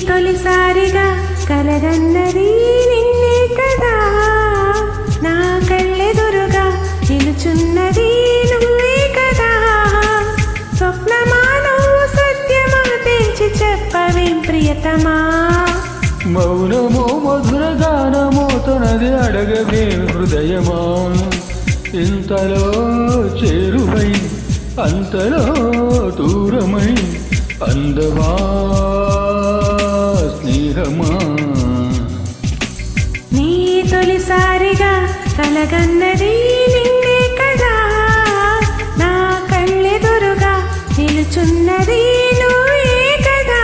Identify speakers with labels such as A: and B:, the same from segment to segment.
A: తొలిసారిగా కలగన్నది నిన్నే కదా, నా కళ్ళెదురుగా నిలుచున్నది నువ్వే కదా. స్వప్నమా నువ్వు సత్యమా తెంచి చెప్పవేం ప్రియతమా.
B: మౌనమో మధుర గానమో తనది అడగవే హృదయమా. ఇంతలో చేరువై అంతలో దూరమై అందవా స్నేహమా.
A: నీ తొలిసారిగా కలగన్నది నిన్నే కదా, నా కళ్ళెదురుగా నిలుచున్నది నువ్వే కదా.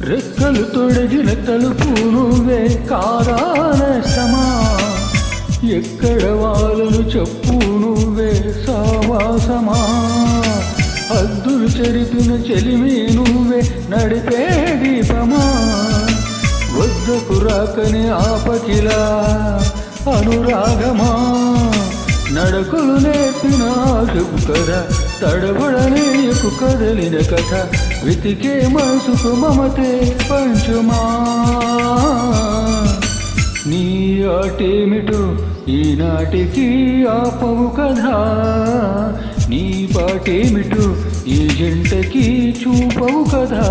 B: రెక్కలు తొడిగిన తలుపు నువ్వే కాదానష్టమా. ఎక్కడ వాళ్ళను చెప్పు నువ్వే సావాసమా. హద్దులు చెరిపిన చెలిమి నువ్వే నడిపే దీపమా. వద్దకు రాకని ఆపకిలా అనురాగమా. నడకలు నేర్పిన చెబు కదా, తడబడనేయకు కదలిన కథ. వెతికే మనసుకు మమతే పంచుమా. నీ ఆటేమిటో ఈనాటికి ఆపవు కదా, నీ పాటేమిటో ఈ జంటకి చూపవు కదా.